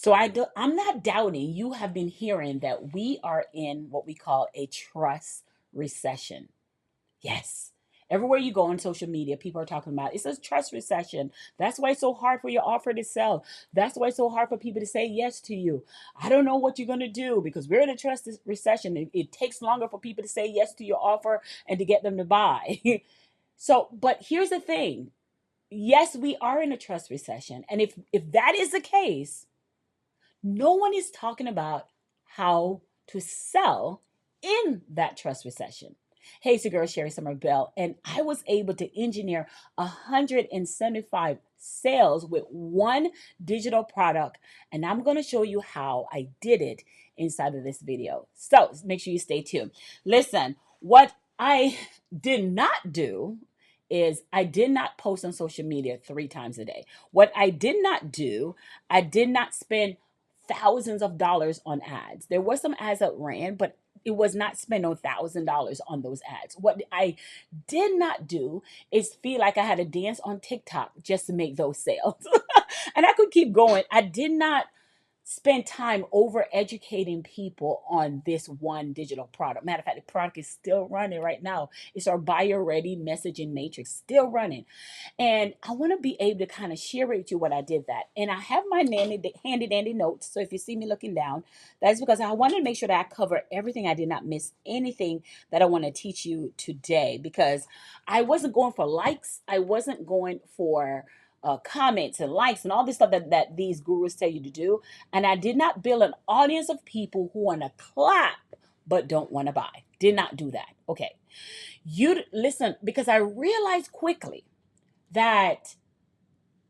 So I'm not doubting you have been hearing that we are in what we call a trust recession. Yes. Everywhere you go on social media, people are talking about it's a trust recession. That's why it's so hard for your offer to sell. That's why it's so hard for people to say yes to you. I don't know what you're going to do because we're in a trust recession. It takes longer for people to say yes to your offer and to get them to buy. So, but here's the thing. Yes, we are in a trust recession. And if that is the case, no one is talking about how to sell in that trust recession. Hey, it's your girl Sherry Summer Bell, and I was able to engineer 175 sales with one digital product, and I'm going to show you how I did it inside of this video. So make sure you stay tuned. Listen, what I did not do is I did not post on social media 3 times a day. What I did not do, I did not spend thousands of dollars on ads. There were some ads that ran, but it was not spend no $1,000 on those ads. What I did not do is feel like I had to dance on TikTok just to make those sales. And I could keep going. I did not spend time over educating people on this one digital product. Matter of fact, the product is still running right now. It's our buyer ready messaging matrix, still running. And I want to be able to kind of share with you what I did that. And I have my handy dandy notes. So if you see me looking down, that's because I wanted to make sure that I cover everything. I did not miss anything that I want to teach you today because I wasn't going for likes. I wasn't going for comments and likes and all this stuff that these gurus tell you to do. And I did not build an audience of people who want to clap but don't want to buy. Did not do that. Okay. You listen, because I realized quickly that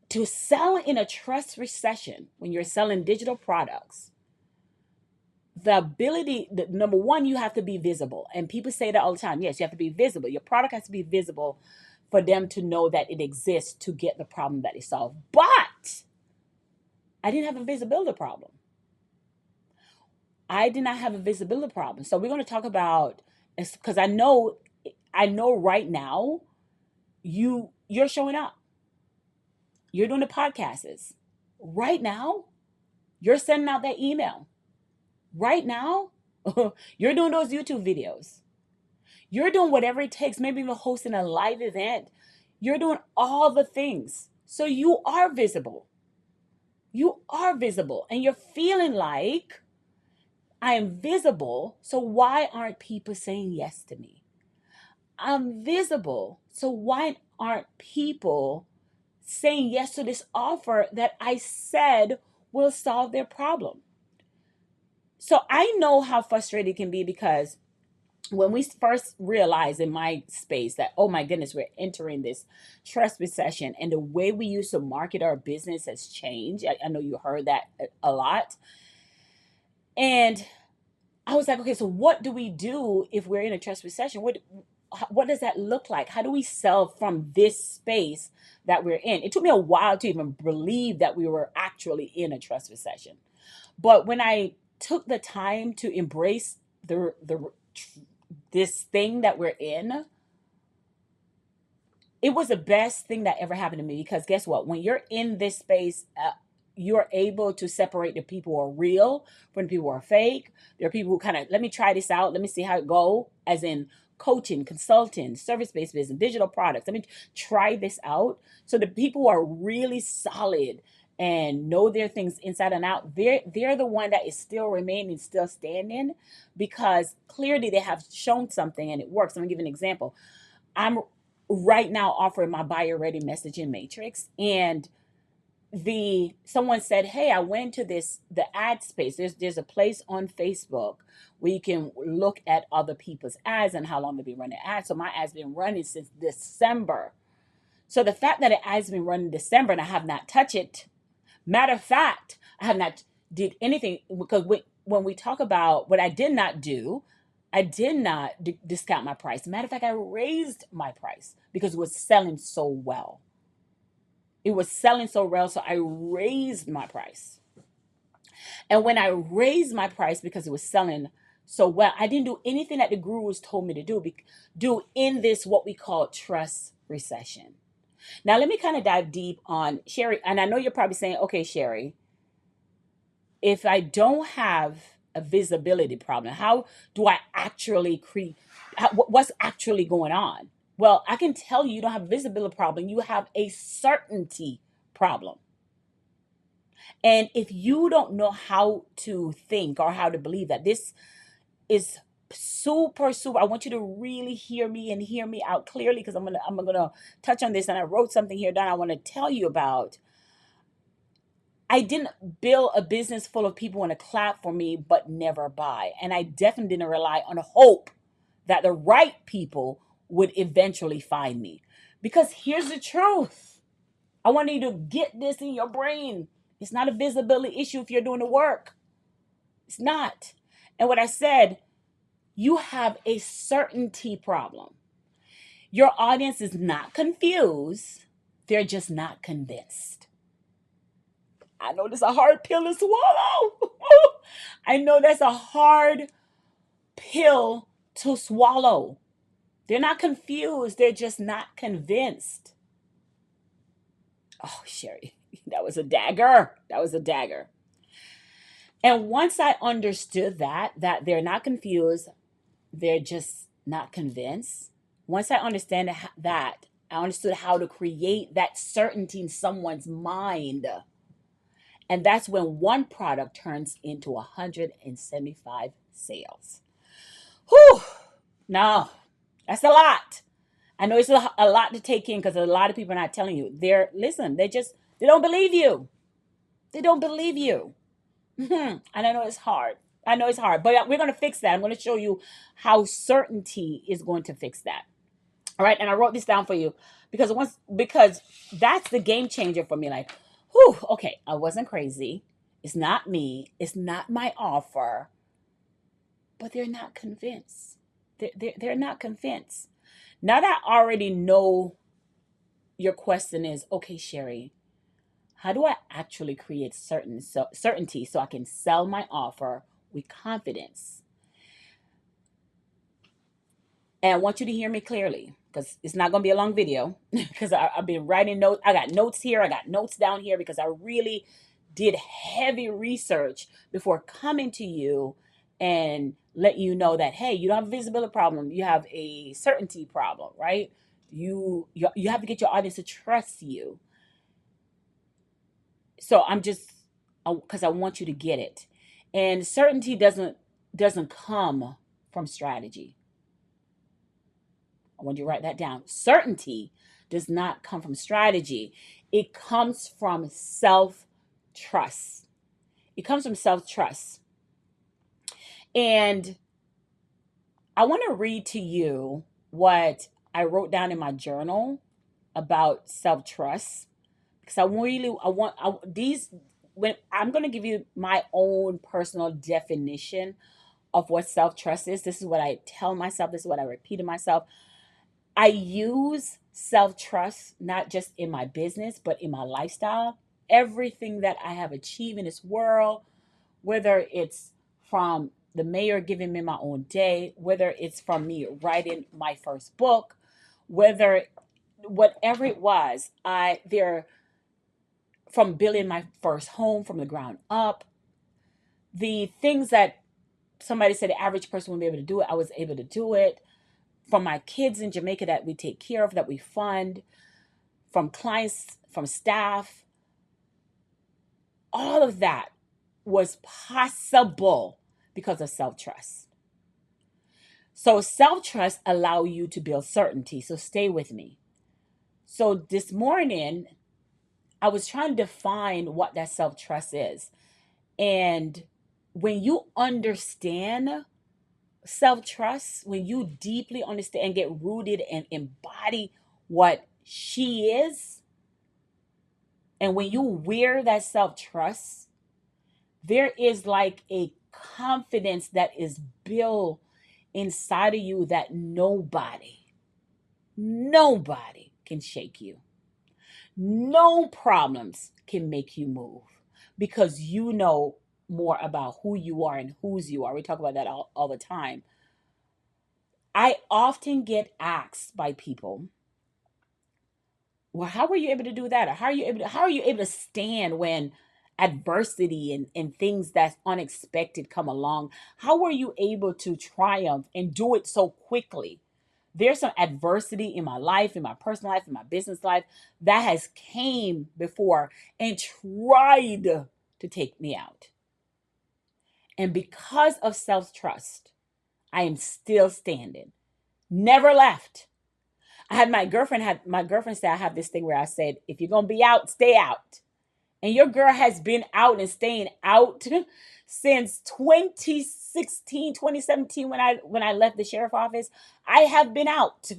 to sell in a trust recession, when you're selling digital products, number one, you have to be visible. And people say that all the time. Yes, you have to be visible. Your product has to be visible for them to know that it exists to get the problem that they solve. But I didn't have a visibility problem. I did not have a visibility problem. So we're going to talk about, because I know right now you're showing up. You're doing the podcasts. Right now, you're sending out that email. Right now, you're doing those YouTube videos. You're doing whatever it takes, maybe even hosting a live event. You're doing all the things. So you are visible. You are visible. And you're feeling like I am visible. So why aren't people saying yes to me? I'm visible. So why aren't people saying yes to this offer that I said will solve their problem? So I know how frustrated it can be because when we first realized in my space that, oh my goodness, we're entering this trust recession and the way we used to market our business has changed. I know you heard that a lot. And I was like, okay, so what do we do if we're in a trust recession? What does that look like? How do we sell from this space that we're in? It took me a while to even believe that we were actually in a trust recession. But when I took the time to embrace the this thing that we're in, it was the best thing that ever happened to me because guess what? When you're in this space, you're able to separate the people who are real from the people who are fake. There are people who kind of, let me try this out. Let me see how it go, as in coaching, consulting, service-based business, digital products. Let me try this out. So the people who are really solid and know their things inside and out, they're the one that is still remaining, still standing, because clearly they have shown something and it works. I'm gonna give you an example. I'm right now offering my buyer ready messaging matrix, and someone said, hey, I went to the ad space. There's a place on Facebook where you can look at other people's ads and how long they've been running ads. So my ads been running since December. So the fact that it has been running December and I have not touched it, matter of fact, I have not did anything, because when we talk about what I did not do, I did not discount my price. Matter of fact, I raised my price because it was selling so well. It was selling so well, so I raised my price. And when I raised my price because it was selling so well, I didn't do anything that the gurus told me to do in this what we call trust recession. Now let me kind of dive deep on Sherry, and I know you're probably saying, okay, Sherry, if I don't have a visibility problem, how do I actually create? What's actually going on? Well, I can tell you, you don't have a visibility problem. You have a certainty problem. And if you don't know how to think or how to believe that this is super, super, I want you to really hear me and hear me out clearly, because I'm gonna touch on this, and I wrote something here that I want to tell you about. I didn't build a business full of people want to clap for me but never buy. And I definitely didn't rely on hope that the right people would eventually find me. Because here's the truth. I want you to get this in your brain. It's not a visibility issue if you're doing the work. It's not. And what I said, you have a certainty problem. Your audience is not confused, they're just not convinced. I know that's a hard pill to swallow. I know that's a hard pill to swallow. They're not confused, they're just not convinced. Oh, Sherry, that was a dagger. That was a dagger. And once I understood that they're not confused, they're just not convinced. Once I understand that, I understood how to create that certainty in someone's mind. And that's when one product turns into 175 sales. Whew. No, that's a lot. I know it's a lot to take in, because a lot of people are not telling you. They don't believe you. They don't believe you. And I know it's hard. I know it's hard, but we're going to fix that. I'm going to show you how certainty is going to fix that. All right. And I wrote this down for you because that's the game changer for me. Like, whew, okay, I wasn't crazy. It's not me. It's not my offer, but they're not convinced. They're not convinced. Now that I already know your question is, okay, Sherry, how do I actually create certainty so I can sell my offer with confidence? And I want you to hear me clearly, because it's not going to be a long video, because I've been writing notes. I got notes here. I got notes down here, because I really did heavy research before coming to you and let you know that, hey, you don't have a visibility problem. You have a certainty problem, right? You have to get your audience to trust you. So I'm just, because I want you to get it. And certainty doesn't come from strategy. I want you to write that down. Certainty does not come from strategy. It comes from self-trust. It comes from self-trust. And I want to read to you what I wrote down in my journal about self-trust, because when I'm going to give you my own personal definition of what self-trust is. This is what I tell myself. This is what I repeat to myself. I use self-trust not just in my business, but in my lifestyle. Everything that I have achieved in this world, whether it's from the mayor giving me my own day, whether it's from me writing my first book, whatever it was, there from building my first home from the ground up, the things that somebody said the average person wouldn't be able to do it, I was able to do it. From my kids in Jamaica that we take care of, that we fund, from clients, from staff, all of that was possible because of self-trust. So self-trust allow you to build certainty. So stay with me. So this morning, I was trying to define what that self-trust is. And when you understand self-trust, when you deeply understand and get rooted and embody what she is, and when you wear that self-trust, there is like a confidence that is built inside of you that nobody can shake you. No problems can make you move, because you know more about who you are and whose you are. We talk about that all the time. I often get asked by people, well, how were you able to do that? Or how are you able to stand when adversity and things that's unexpected come along, how were you able to triumph and do it so quickly? There's some adversity in my life, in my personal life, in my business life that has came before and tried to take me out. And because of self-trust, I am still standing. Never left. My girlfriend said I have this thing where I said, if you're gonna be out, stay out. And your girl has been out and staying out since 2016, 2017 when I left the sheriff office. I have been out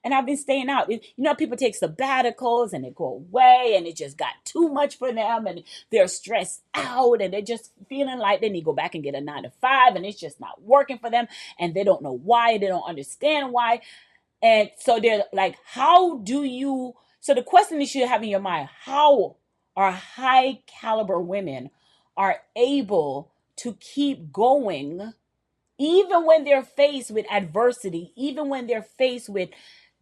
and I've been staying out. People take sabbaticals and they go away and it just got too much for them and they're stressed out and they're just feeling like they need to go back and get a 9 to 5 and it's just not working for them and they don't know why, they don't understand why. And so they're like, how do you? So the question you should have in your mind: how are high caliber women are able to keep going, even when they're faced with adversity, even when they're faced with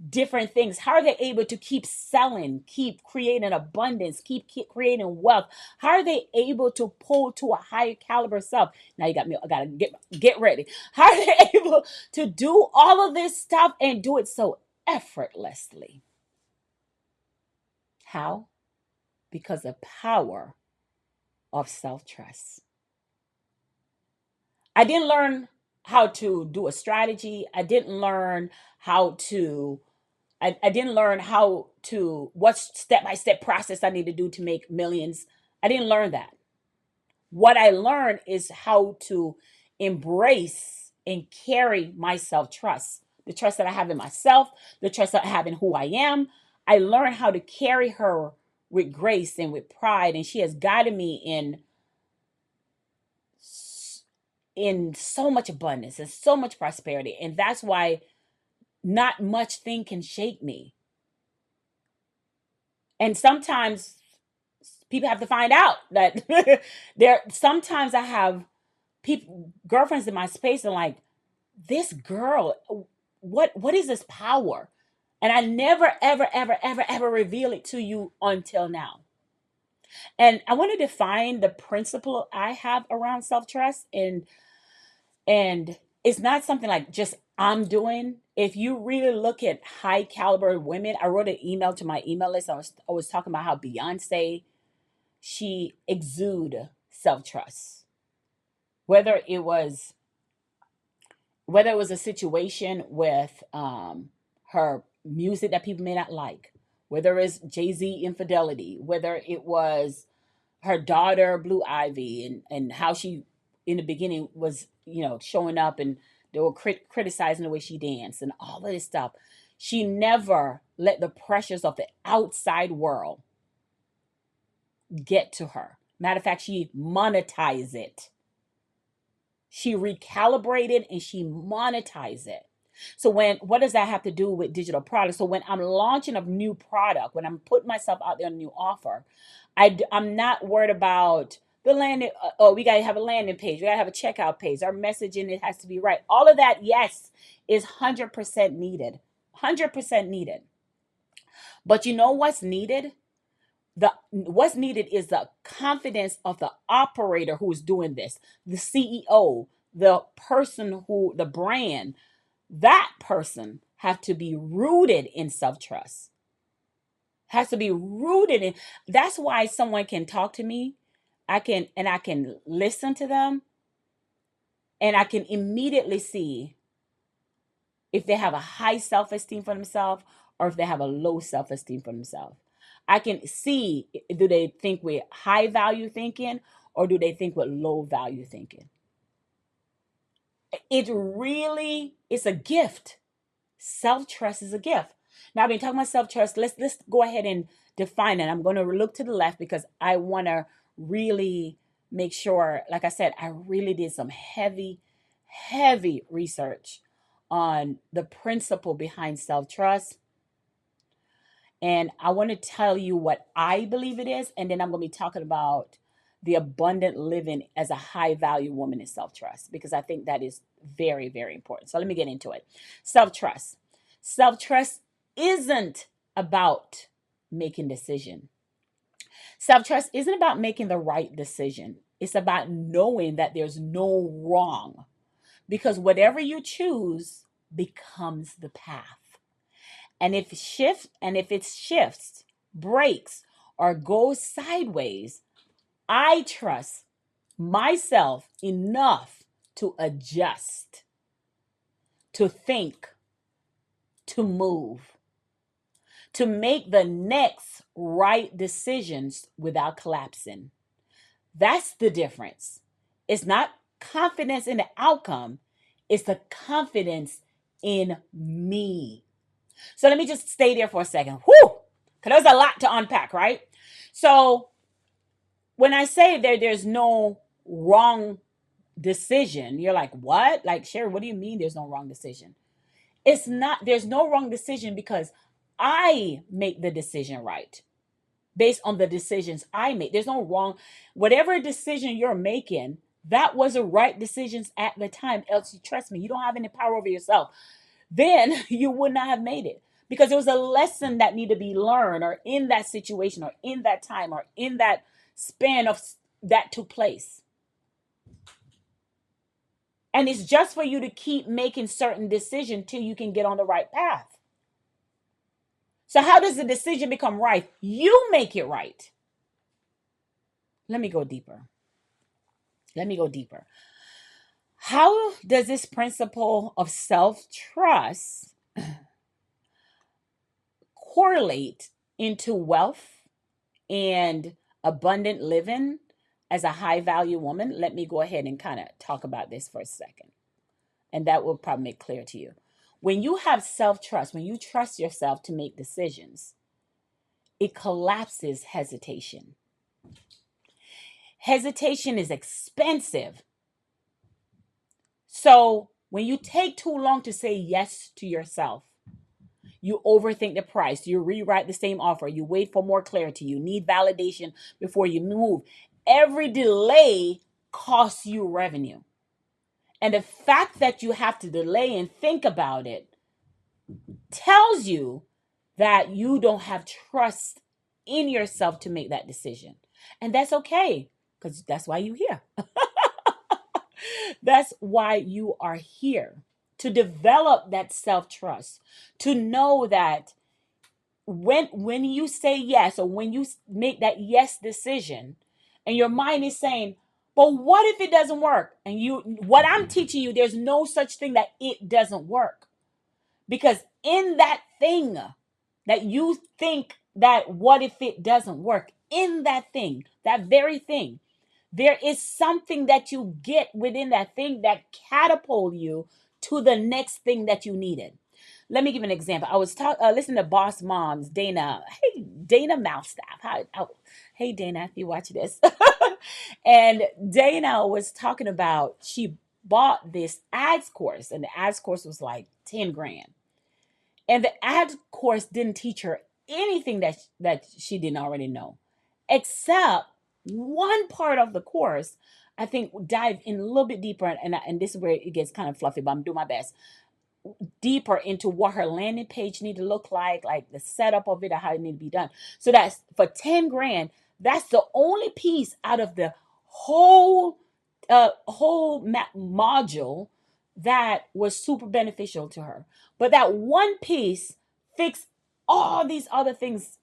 different things? How are they able to keep selling, keep creating abundance, keep creating wealth? How are they able to pull to a higher caliber self? Now you got me. I gotta get ready. How are they able to do all of this stuff and do it so effortlessly? How? Because the power of self-trust. I didn't learn how to do a strategy. I didn't learn how to I didn't learn how to what step-by-step process I need to do to make millions. I didn't learn that. What I learned is how to embrace and carry my self-trust. The trust that I have in myself, the trust that I have in who I am. I learned how to carry her with grace and with pride, and she has guided me in so much abundance and so much prosperity. And that's why not much thing can shake me. And sometimes people have to find out that sometimes I have people girlfriends in my space and like, this girl, what is this power? And I never ever ever ever ever reveal it to you until now. And I want to define the principle I have around self-trust, and it's not something like just I'm doing. If you really look at high caliber women, I wrote an email to my email list. I was talking about how Beyonce, she exude self-trust. Whether it was a situation with her music that people may not like, whether it's Jay-Z infidelity, whether it was her daughter Blue Ivy and how she in the beginning was showing up and they were criticizing the way she danced and all of this stuff. She never let the pressures of the outside world get to her. Matter of fact, she monetized it. She recalibrated and she monetized it. So what does that have to do with digital products? So when I'm launching a new product, when I'm putting myself out there on a new offer, I'm not worried about the landing. Oh, we got to have a landing page. We got to have a checkout page. Our messaging, it has to be right. All of that, yes, is 100% needed. 100% needed. But you know what's needed? What's needed is the confidence of the operator who is doing this, the CEO, the person the brand. That person have to be rooted in self-trust. Has to be rooted in. That's why someone can talk to me. I can listen to them, and I can immediately see if they have a high self-esteem for themselves or if they have a low self-esteem for themselves. I can see, do they think with high value thinking or do they think with low value thinking? It's a gift. Self-trust is a gift. Now I've been talking about self-trust. Let's go ahead and define it. I'm going to look to the left because I want to really make sure, like I said, I really did some heavy, heavy research on the principle behind self-trust. And I want to tell you what I believe it is. And then I'm going to be talking about the abundant living as a high value woman in self-trust, because I think that is very, very important. So let me get into it. Self-trust. Self-trust isn't about making decision. Self-trust isn't about making the right decision. It's about knowing that there's no wrong, because whatever you choose becomes the path. And if it shifts, breaks, or goes sideways, I trust myself enough to adjust, to think, to move, to make the next right decisions without collapsing. That's the difference. It's not confidence in the outcome, it's the confidence in me. So let me just stay there for a second. Whew! Because there's a lot to unpack, right? So when I say there's no wrong decision, you're like, what? Like, Sherry, what do you mean there's no wrong decision? It's not, there's no wrong decision because I make the decision right based on the decisions I make. There's no wrong. Whatever decision you're making, that was the right decisions at the time. Else, you trust me, you don't have any power over yourself. Then you would not have made it because there was a lesson that needed to be learned, or in that situation, or in that time, or in that span of that took place. And it's just for you to keep making certain decisions till you can get on the right path. So how does the decision become right? You make it right. Let me go deeper. Let me go deeper. How does this principle of self-trust correlate into wealth and abundant living as a high value woman? Let me go ahead and kind of talk about this for a second. And that will probably make clear to you. When you have self-trust, when you trust yourself to make decisions, it collapses hesitation. Hesitation is expensive. So when you take too long to say yes to yourself, you overthink the price, you rewrite the same offer, you wait for more clarity, you need validation before you move. Every delay costs you revenue. And the fact that you have to delay and think about it tells you that you don't have trust in yourself to make that decision. And that's okay, because that's why you're here. That's why you are here, to develop that self-trust, to know that when you say yes, or when you make that yes decision, and your mind is saying, but what if it doesn't work? And what I'm teaching you, there's no such thing that it doesn't work. Because in that thing that you think that what if it doesn't work, in that thing, that very thing, there is something that you get within that thing that catapult you to the next thing that you needed. Let me give an example. I was listening to Boss Moms, Dana. Hey, Dana Malstaff. Hey, Dana, if you watch this. And Dana was talking about, she bought this ads course, and the ads course was like 10 grand. And the ads course didn't teach her anything that she didn't already know, except one part of the course, I think, dive in a little bit deeper. And this is where it gets kind of fluffy, but I'm doing my best. Deeper into what her landing page need to look like the setup of it, or how it need to be done. So that's for 10 grand. That's the only piece out of the whole module that was super beneficial to her. But that one piece fixed all these other things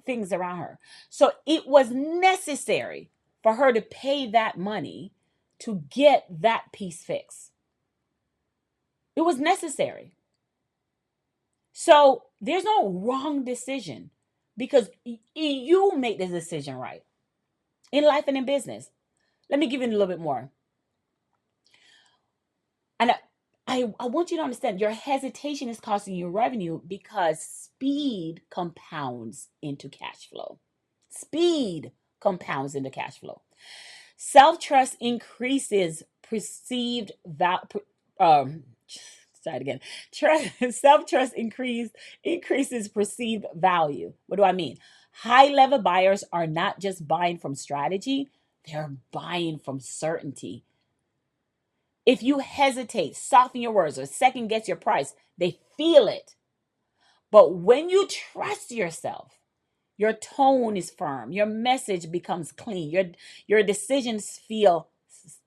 around her. So it was necessary for her to pay that money to get that piece fixed. It was necessary. So there's no wrong decision, because you make the decision right in life and in business. Let me give you a little bit more. And I want you to understand, your hesitation is costing you revenue because speed compounds into cash flow. Speed compounds into cash flow. Self-trust increases perceived value. Start again. Self-trust increases perceived value. What do I mean? High-level buyers are not just buying from strategy, they're buying from certainty. If you hesitate, soften your words, or second guess your price, they feel it. But when you trust yourself, Your tone is firm. Your message becomes clean. Your decisions feel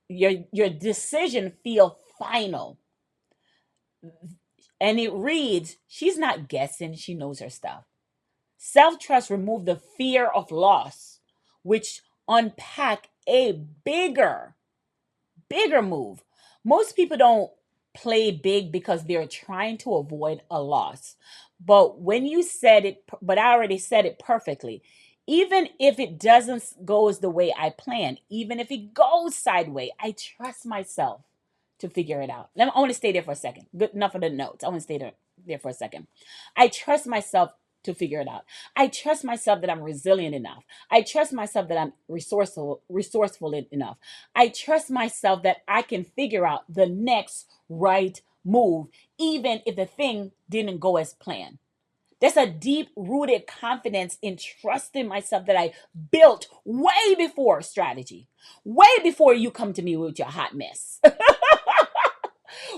your decision feel final. And it reads, she's not guessing, she knows her stuff. Self-trust remove the fear of loss, which unpack a bigger move. Most people don't play big because they're trying to avoid a loss. But when you said it, but I already said it perfectly. Even if it doesn't goes the way I planned, even if it goes sideways, I trust myself to figure it out. I want to stay there for a second. Good enough of the notes. I want to stay there for a second. I trust myself to figure it out. I trust myself that I'm resilient enough. I trust myself that I'm resourceful enough. I trust myself that I can figure out the next right move, even if the thing didn't go as planned. There's a deep rooted confidence in trusting myself that I built way before strategy, way before you come to me with your hot mess,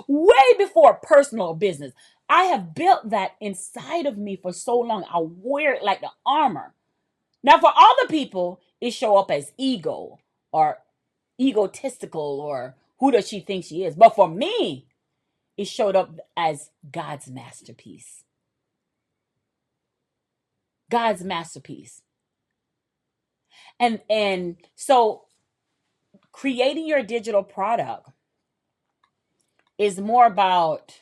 way before personal business. I have built that inside of me for so long. I wear it like the armor. Now, for other people, it show up as ego or egotistical or who does she think she is? But for me, it showed up as God's masterpiece. God's masterpiece. And so creating your digital product is more about,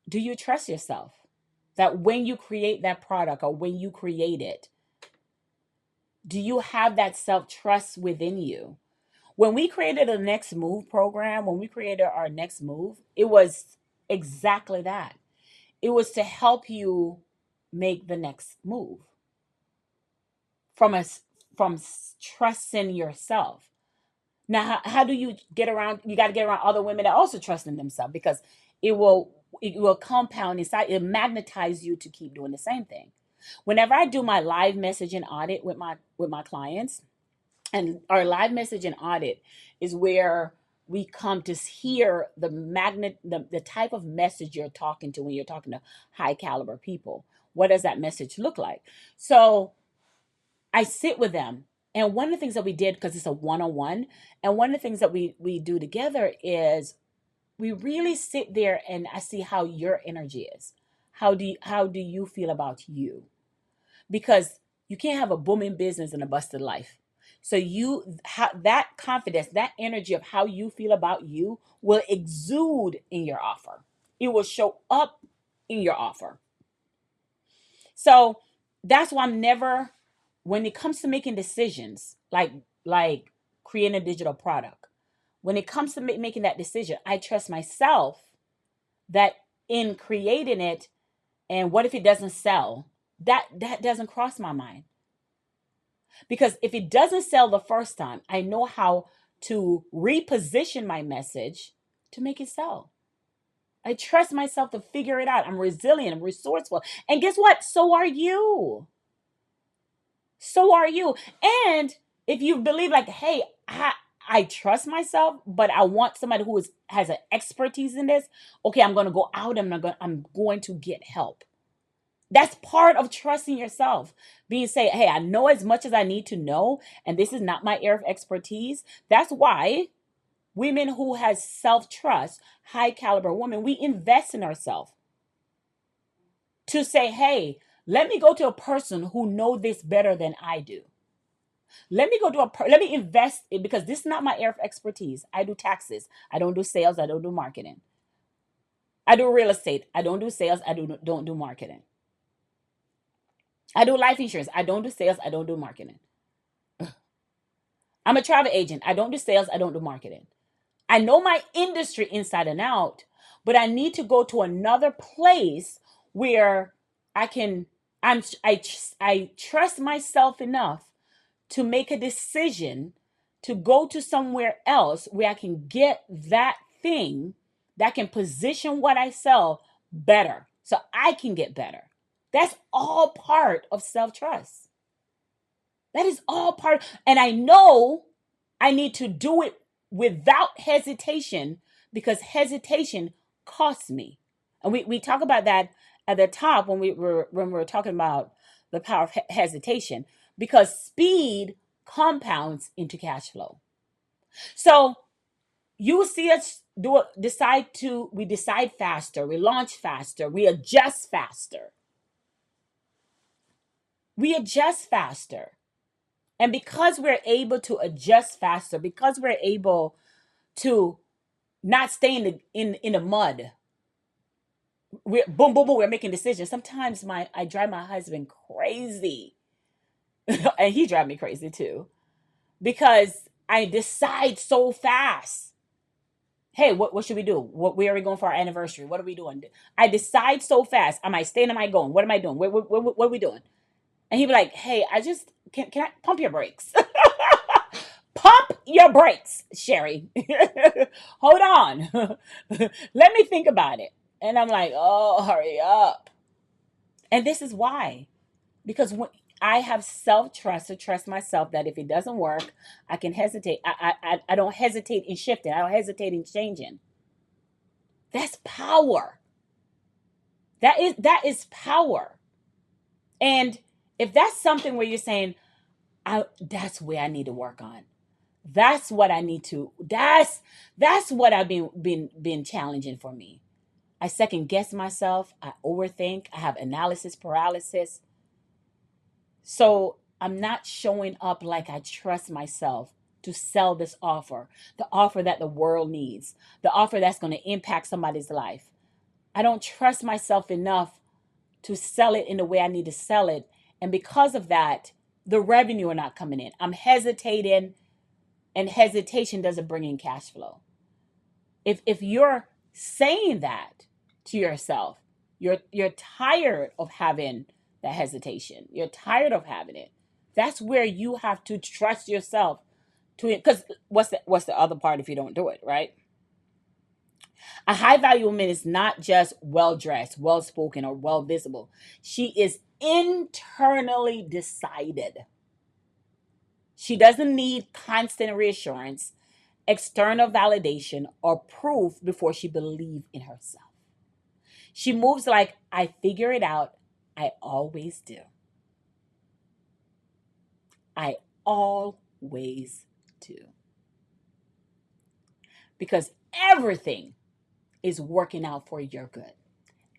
do you trust yourself? That when you create that product or when you create it, do you have that self-trust within you? When we created the Next Move program, when we created our Next Move, it was exactly that. It was to help you make the next move from us, from trusting yourself. Now, how do you get around? You got to get around other women that also trust in themselves, because it will compound inside. It magnetize you to keep doing the same thing. Whenever I do my live messaging audit with my clients, and our live messaging audit is where we come to hear the type of message you're talking to when you're talking to high caliber people. What does that message look like? So I sit with them. And one of the things that we did, because it's a one-on-one, and one of the things that we do together is we really sit there and I see how your energy is. How do you feel about you? Because you can't have a booming business and a busted life. So that confidence, that energy of how you feel about you will exude in your offer. It will show up in your offer. So that's why I'm never, when it comes to making decisions, like creating a digital product, when it comes to making that decision, I trust myself that in creating it, and what if it doesn't sell? That doesn't cross my mind. Because if it doesn't sell the first time, I know how to reposition my message to make it sell. I trust myself to figure it out. I'm resilient, I'm resourceful. And guess what? So are you. So are you. And if you believe like, hey, I trust myself, but I want somebody who has an expertise in this. Okay, I'm going to go out and I'm going to get help. That's part of trusting yourself. Being say, hey, I know as much as I need to know, and this is not my area of expertise. That's why women who has self-trust, high caliber women, we invest in ourselves to say, hey, let me go to a person who know this better than I do. Let me go to let me invest in, because this is not my area of expertise. I do taxes. I don't do sales. I don't do marketing. I do real estate. I don't do sales. Don't do marketing. I do life insurance. I don't do sales. I don't do marketing. I'm a travel agent. I don't do sales. I don't do marketing. I know my industry inside and out, but I need to go to another place where I can, I trust myself enough to make a decision to go to somewhere else where I can get that thing that can position what I sell better so I can get better. That's all part of self-trust. That is all part. And I know I need to do it without hesitation, because hesitation costs me. And we talk about that at the top when we were talking about the power of hesitation, because speed compounds into cash flow. So you will see us we decide faster, we launch faster, we adjust faster. We adjust faster. And because we're able to adjust faster, because we're able to not stay in the mud, we're boom, boom, boom, we're making decisions. Sometimes I drive my husband crazy. And he drives me crazy too. Because I decide so fast. Hey, what should we do? Where are we going for our anniversary? What are we doing? I decide so fast. Am I staying? Am I going? What am I doing? What are we doing? And he'd be like, hey, I just can I pump your brakes? Pump your brakes, Sherry. Hold on. Let me think about it. And I'm like, oh, hurry up. And this is why. Because when I have self trust to trust myself that if it doesn't work, I can hesitate. I don't hesitate in shifting. I don't hesitate in changing. That's power. That is power. And if that's something where you're saying, that's where I need to work on. That's what I need to. That's what I've been challenging for me. I second guess myself. I overthink. I have analysis paralysis. So I'm not showing up like I trust myself to sell this offer, the offer that the world needs, the offer that's going to impact somebody's life. I don't trust myself enough to sell it in the way I need to sell it. And because of that, the revenue are not coming in. I'm hesitating, and hesitation doesn't bring in cash flow. If you're saying that to yourself, you're tired of having that hesitation. You're tired of having it. That's where you have to trust yourself to it. Because what's the other part if you don't do it, right? A high value woman is not just well dressed, well spoken, or well visible. She is internally decided. She doesn't need constant reassurance, external validation, or proof before she believes in herself. She moves like, I figure it out. I always do. I always do. Because everything is working out for your good.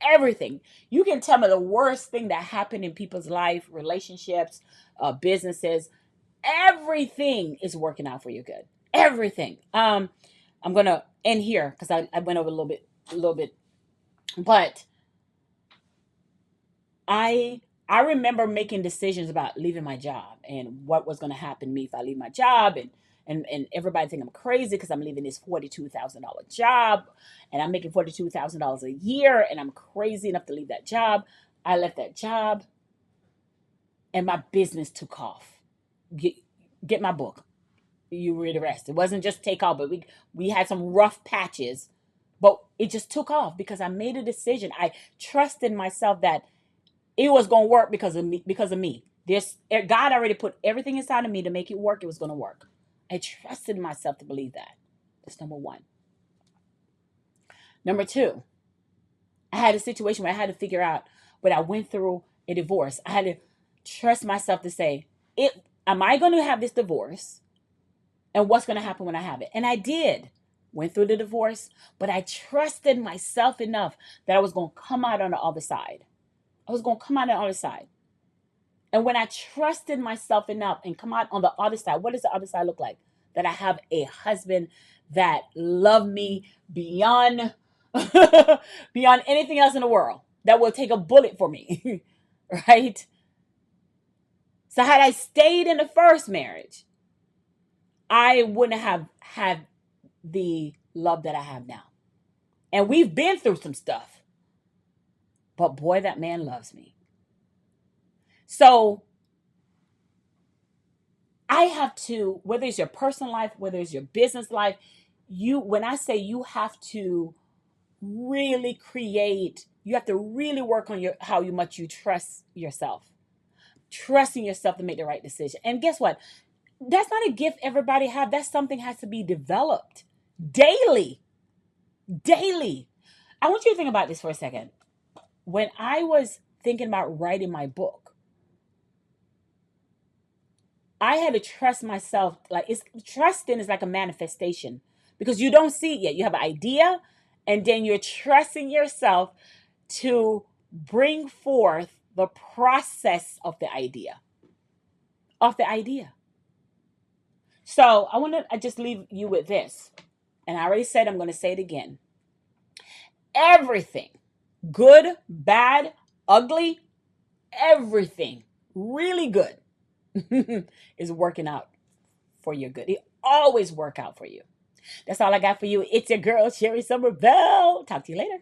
Everything. You can tell me the worst thing that happened in people's life, relationships, businesses. Everything is working out for your good. Everything. I'm gonna end here because I went over a little bit, but I remember making decisions about leaving my job and what was going to happen to me if I leave my job, and everybody think I'm crazy because I'm leaving this $42,000 job and I'm making $42,000 a year and I'm crazy enough to leave that job. I left that job and my business took off. Get my book. You read the rest. It wasn't just take off, but we had some rough patches, but it just took off because I made a decision. I trusted myself that it was going to work because of me. God already put everything inside of me to make it work. It was going to work. I trusted myself to believe that. That's number one. Number two, I had a situation where I had to figure out when I went through a divorce. I had to trust myself to say, am I going to have this divorce? And what's going to happen when I have it? And I did. Went through the divorce, but I trusted myself enough that I was going to come out on the other side. I was going to come out on the other side. And when I trusted myself enough and come out on the other side, what does the other side look like? That I have a husband that loved me beyond beyond anything else in the world, that will take a bullet for me. Right? So had I stayed in the first marriage, I wouldn't have had the love that I have now. And we've been through some stuff. But boy, that man loves me. So I have to, whether it's your personal life, whether it's your business life, when I say you have to really create, you have to really work on how much you trust yourself. Trusting yourself to make the right decision. And guess what? That's not a gift everybody have. That's something has to be developed daily. Daily. I want you to think about this for a second. when I was thinking about writing my book, I had to trust myself. Like, it's trusting is like a manifestation because you don't see it yet. You have an idea, and then you're trusting yourself to bring forth the process of the idea. Of the idea. So I want to just leave you with this. And I already said I'm going to say it again. Everything, good, bad, ugly, everything really good is working out for your good. It always work out for you. That's all I got for you. It's your girl, Sherry Somerville. Talk to you later.